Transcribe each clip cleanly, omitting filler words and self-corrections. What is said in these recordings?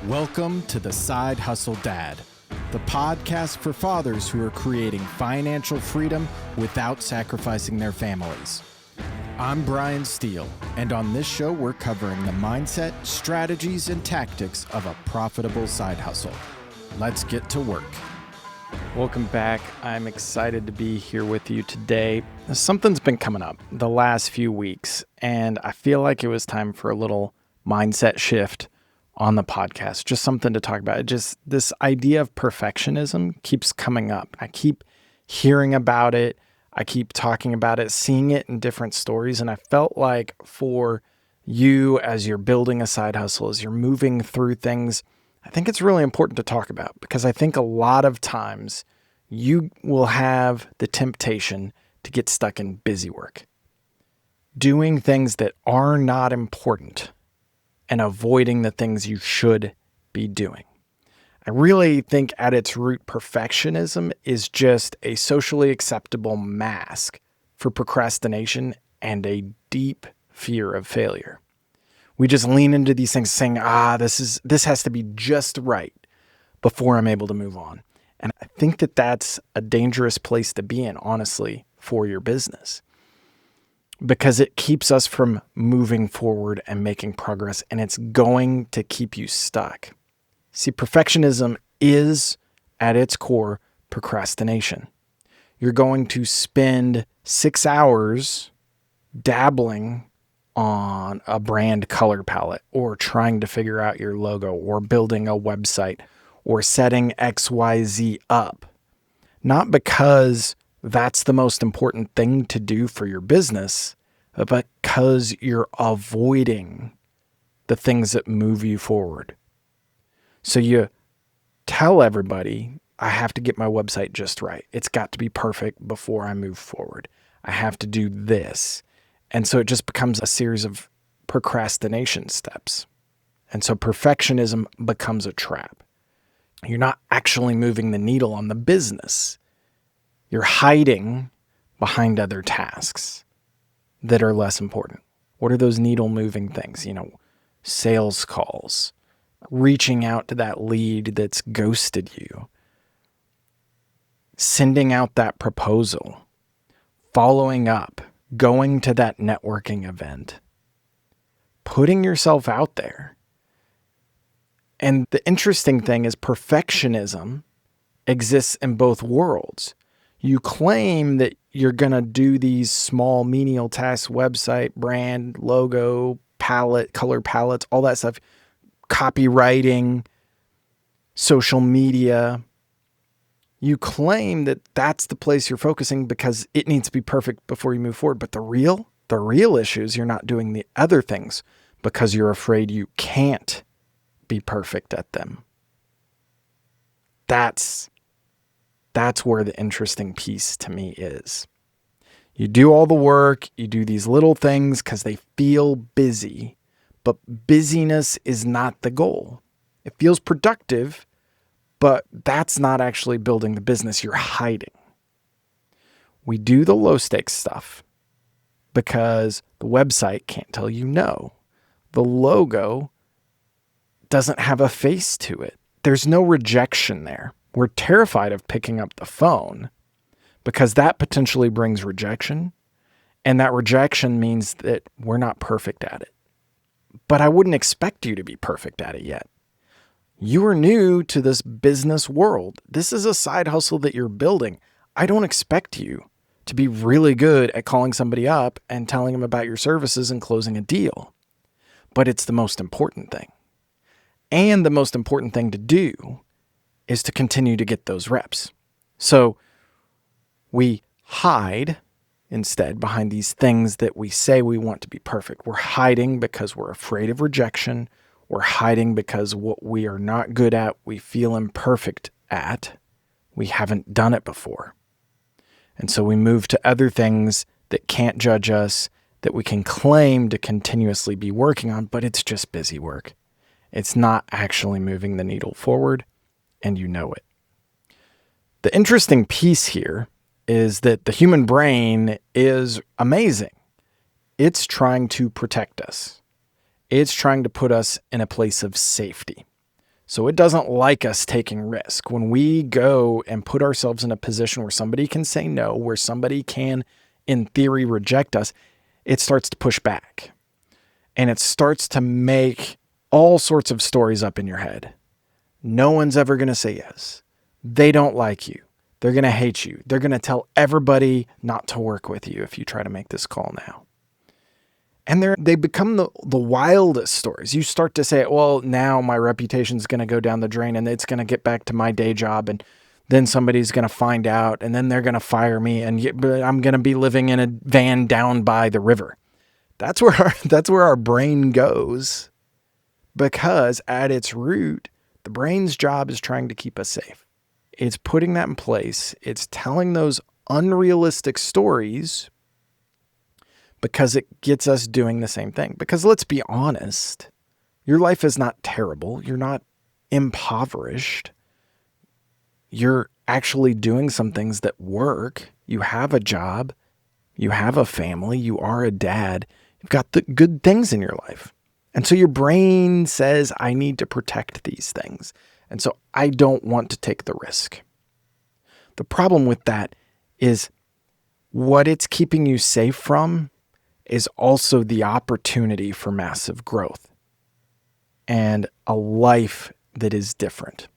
Welcome to the Side Hustle Dad, the podcast for fathers who are creating financial freedom without sacrificing their families. I'm Brian Steele, and on this show, we're covering the mindset, strategies, and tactics of a profitable side hustle. Let's get to work. Welcome back. I'm excited to be here with you today. Something's been coming up the last few weeks, and I feel like it was time for a little mindset shift on the podcast, just something to talk about. Just this idea of perfectionism keeps coming up. I keep hearing about it. I keep talking about it, seeing it in different stories. And I felt like for you, as you're building a side hustle, as you're moving through things, I think it's really important to talk about, because I think a lot of times you will have the temptation to get stuck in busy work, doing things that are not important and avoiding the things you should be doing. I really think at its root, perfectionism is just a socially acceptable mask for procrastination and a deep fear of failure. We just lean into these things saying, this has to be just right before I'm able to move on. And I think that that's a dangerous place to be in, honestly, for your business, because it keeps us from moving forward and making progress, and it's going to keep you stuck. See, perfectionism is, at its core, procrastination. You're going to spend 6 hours dabbling on a brand color palette, or trying to figure out your logo, or building a website, or setting XYZ up. Not because that's the most important thing to do for your business, but because you're avoiding the things that move you forward. So you tell everybody, I have to get my website just right. It's got to be perfect before I move forward. I have to do this. And so it just becomes a series of procrastination steps. And so perfectionism becomes a trap. You're not actually moving the needle on the business. You're hiding behind other tasks that are less important. What are those needle moving things? Sales calls, reaching out to that lead that's ghosted you, sending out that proposal, following up, going to that networking event, putting yourself out there. And the interesting thing is perfectionism exists in both worlds. You claim that you're going to do these small menial tasks, website, brand, logo, palette, color palettes, all that stuff, copywriting, social media. You claim that that's the place you're focusing because it needs to be perfect before you move forward. But the real issue is you're not doing the other things because you're afraid you can't be perfect at them. That's where the interesting piece to me is. You do all the work, you do these little things because they feel busy, but busyness is not the goal. It feels productive, but that's not actually building the business. You're hiding. We do the low stakes stuff because the website can't tell you no. The logo doesn't have a face to it. There's no rejection there. We're terrified of picking up the phone because that potentially brings rejection, and that rejection means that we're not perfect at it. But I wouldn't expect you to be perfect at it yet. You are new to this business world. This is a side hustle that you're building. I don't expect you to be really good at calling somebody up and telling them about your services and closing a deal. But it's the most important thing. And the most important thing to do is to continue to get those reps. So we hide instead behind these things that we say we want to be perfect. We're hiding because we're afraid of rejection. We're hiding because what we are not good at, we feel imperfect at. We haven't done it before. And so we move to other things that can't judge us, that we can claim to continuously be working on, but it's just busy work. It's not actually moving the needle forward, and you know it. The interesting piece here is that the human brain is amazing. It's trying to protect us. It's trying to put us in a place of safety. So it doesn't like us taking risk. When we go and put ourselves in a position where somebody can say no, where somebody can, in theory, reject us, it starts to push back. And it starts to make all sorts of stories up in your head. No one's ever going to say yes. They don't like you. They're going to hate you. They're going to tell everybody not to work with you if you try to make this call now. And they become the wildest stories. You start to say, well, now my reputation's going to go down the drain and it's going to get back to my day job. And then somebody's going to find out and then they're going to fire me. And I'm going to be living in a van down by the river. That's where our brain goes, because at its root, the brain's job is trying to keep us safe. It's putting that in place. It's telling those unrealistic stories because it gets us doing the same thing. Because let's be honest, your life is not terrible. You're not impoverished. You're actually doing some things that work. You have a job. You have a family. You are a dad. You've got the good things in your life. And so your brain says, I need to protect these things. And so I don't want to take the risk. The problem with that is what it's keeping you safe from is also the opportunity for massive growth and a life that is different.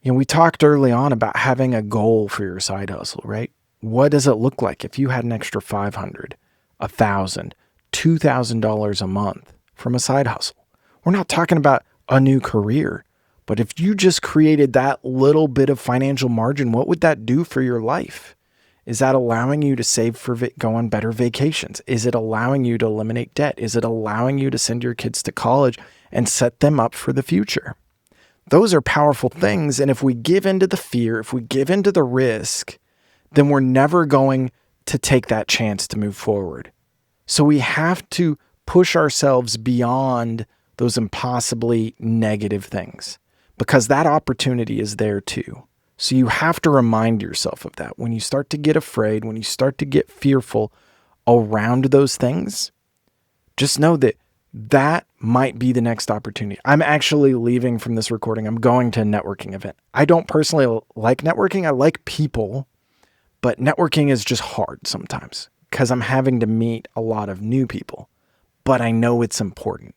We talked early on about having a goal for your side hustle, right? What does it look like if you had an extra $500, $1,000, $2,000 a month from a side hustle? We're not talking about a new career, but if you just created that little bit of financial margin, what would that do for your life? Is that allowing you to save for go on better vacations? Is it allowing you to eliminate debt? Is it allowing you to send your kids to college and set them up for the future? Those are powerful things. And if we give into the fear, if we give into the risk, then we're never going to take that chance to move forward. So we have to push ourselves beyond those impossibly negative things, because that opportunity is there too. So you have to remind yourself of that. When you start to get afraid, when you start to get fearful around those things, just know that that might be the next opportunity. I'm actually leaving from this recording. I'm going to a networking event. I don't personally like networking. I like people, but networking is just hard sometimes because I'm having to meet a lot of new people. But I know it's important.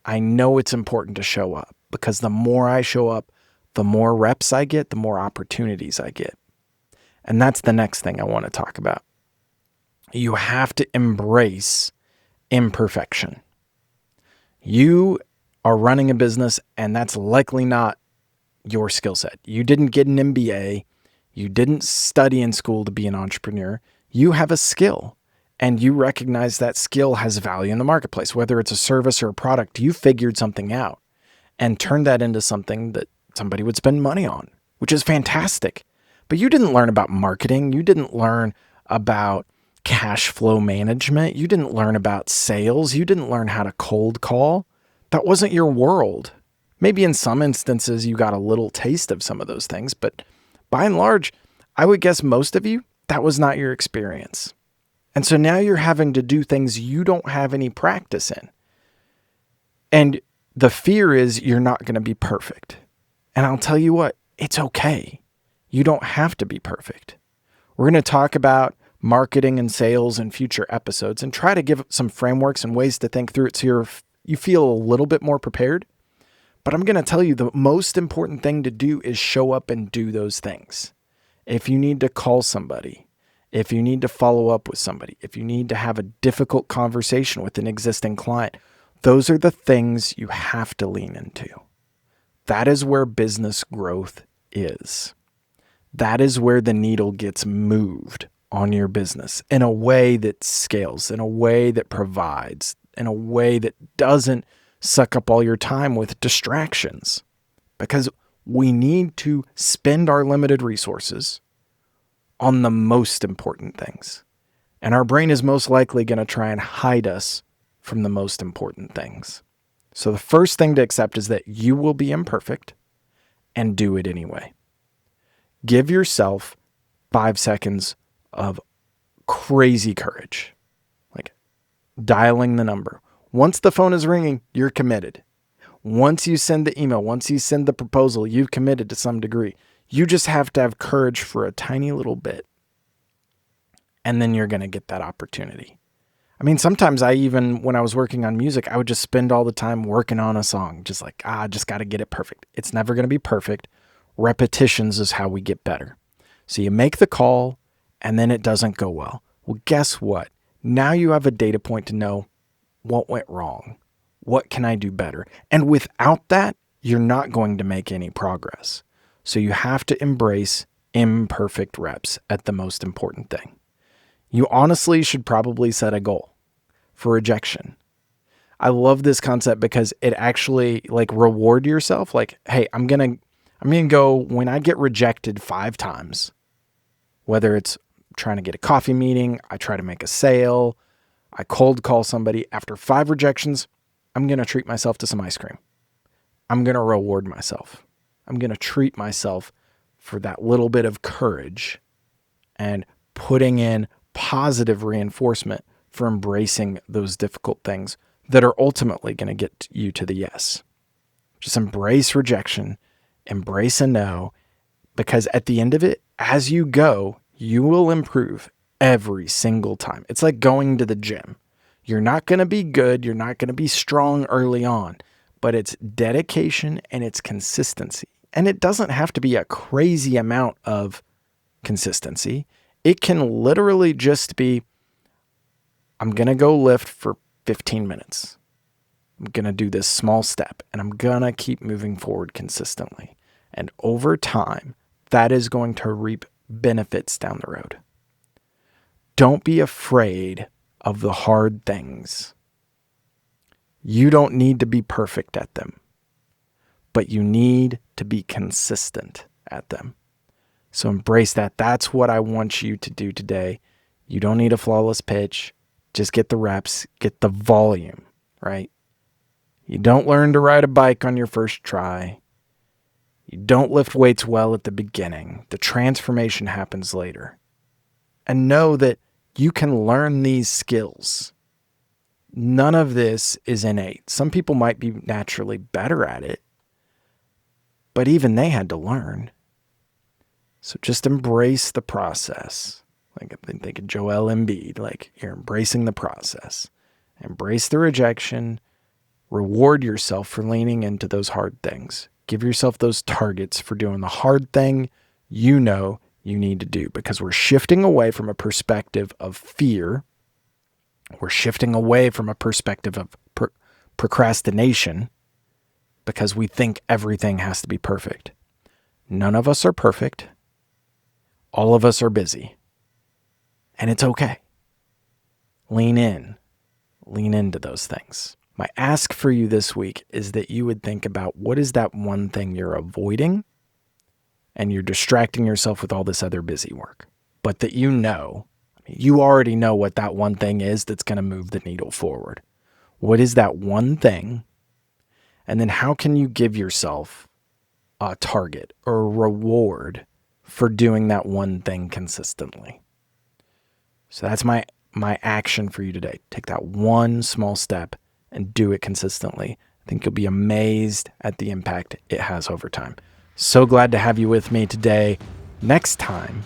I know it's important to show up, because the more I show up, the more reps I get, the more opportunities I get. And that's the next thing I want to talk about. You have to embrace imperfection. You are running a business, and that's likely not your skill set. You didn't get an MBA. You didn't study in school to be an entrepreneur. You have a skill, and you recognize that skill has value in the marketplace. Whether it's a service or a product, you figured something out and turned that into something that somebody would spend money on, which is fantastic. But you didn't learn about marketing. You didn't learn about cash flow management. You didn't learn about sales. You didn't learn how to cold call. That wasn't your world. Maybe in some instances you got a little taste of some of those things, but by and large, I would guess most of you, that was not your experience. And so now you're having to do things you don't have any practice in. And the fear is you're not going to be perfect. And I'll tell you what, it's okay. You don't have to be perfect. We're going to talk about marketing and sales in future episodes and try to give some frameworks and ways to think through it so you feel a little bit more prepared. But I'm going to tell you the most important thing to do is show up and do those things. If you need to call somebody, if you need to follow up with somebody, if you need to have a difficult conversation with an existing client, those are the things you have to lean into. That is where business growth is. That is where the needle gets moved on your business in a way that scales, in a way that provides, in a way that doesn't suck up all your time with distractions. Because we need to spend our limited resources on the most important things. And our brain is most likely going to try and hide us from the most important things. So the first thing to accept is that you will be imperfect and do it anyway. Give yourself 5 seconds of crazy courage, like dialing the number. Once the phone is ringing, you're committed. Once you send the email, once you send the proposal, you've committed to some degree. You just have to have courage for a tiny little bit. And then you're going to get that opportunity. I mean, sometimes when I was working on music, I would just spend all the time working on a song. Just like, just got to get it perfect. It's never going to be perfect. Repetitions is how we get better. So you make the call and then it doesn't go well. Well, guess what? Now you have a data point to know what went wrong. What can I do better? And without that, you're not going to make any progress. So you have to embrace imperfect reps at the most important thing. You honestly should probably set a goal for rejection. I love this concept because it actually reward yourself. Like, hey, I'm going to go when I get rejected 5 times, whether it's trying to get a coffee meeting, I try to make a sale, I cold call somebody. After 5 rejections, I'm going to treat myself to some ice cream. I'm going to reward myself. I'm going to treat myself for that little bit of courage and putting in positive reinforcement for embracing those difficult things that are ultimately going to get you to the yes. Just embrace rejection, embrace a no, because at the end of it, as you go, you will improve every single time. It's like going to the gym. You're not going to be good. You're not going to be strong early on, but it's dedication and it's consistency. And it doesn't have to be a crazy amount of consistency. It can literally just be, I'm going to go lift for 15 minutes. I'm going to do this small step and I'm going to keep moving forward consistently. And over time, that is going to reap benefits down the road. Don't be afraid of the hard things. You don't need to be perfect at them, but you need to be consistent at them. So embrace that. That's what I want you to do today. You don't need a flawless pitch. Just get the reps, get the volume, right? You don't learn to ride a bike on your first try. You don't lift weights well at the beginning. The transformation happens later. And know that you can learn these skills. None of this is innate. Some people might be naturally better at it, but even they had to learn. So just embrace the process. Like I think of Joel Embiid, like you're embracing the process. Embrace the rejection. Reward yourself for leaning into those hard things. Give yourself those targets for doing the hard thing you know you need to do, because we're shifting away from a perspective of fear. We're shifting away from a perspective of procrastination because we think everything has to be perfect. None of us are perfect. All of us are busy. And it's okay. Lean into those things. My ask for you this week is that you would think about what is that one thing you're avoiding and you're distracting yourself with all this other busy work, but that you already know what that one thing is that's going to move the needle forward. What is that one thing? And then how can you give yourself a target or a reward for doing that one thing consistently? So that's my action for you today. Take that one small step and do it consistently. I think you'll be amazed at the impact it has over time. So glad to have you with me today. Next time,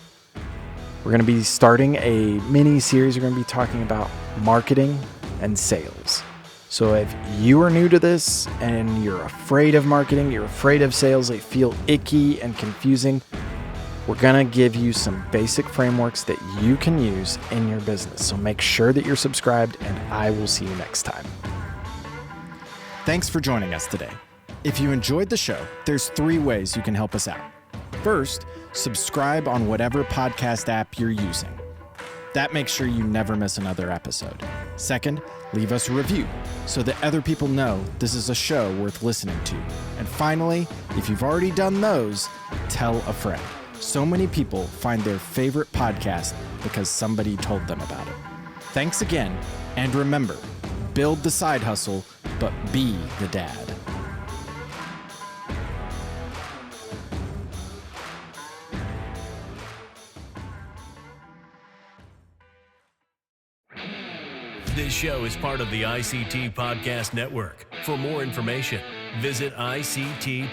we're going to be starting a mini-series. We're going to be talking about marketing and sales. So if you are new to this and you're afraid of marketing, you're afraid of sales, they feel icky and confusing, we're going to give you some basic frameworks that you can use in your business. So make sure that you're subscribed, and I will see you next time. Thanks for joining us today. If you enjoyed the show, there's 3 ways you can help us out. First, subscribe on whatever podcast app you're using. That makes sure you never miss another episode. Second, leave us a review so that other people know this is a show worth listening to. And finally, if you've already done those, tell a friend. So many people find their favorite podcast because somebody told them about it. Thanks again, and remember, build the side hustle, but be the dad. This show is part of the ICT Podcast Network. For more information, visit ictpod.net.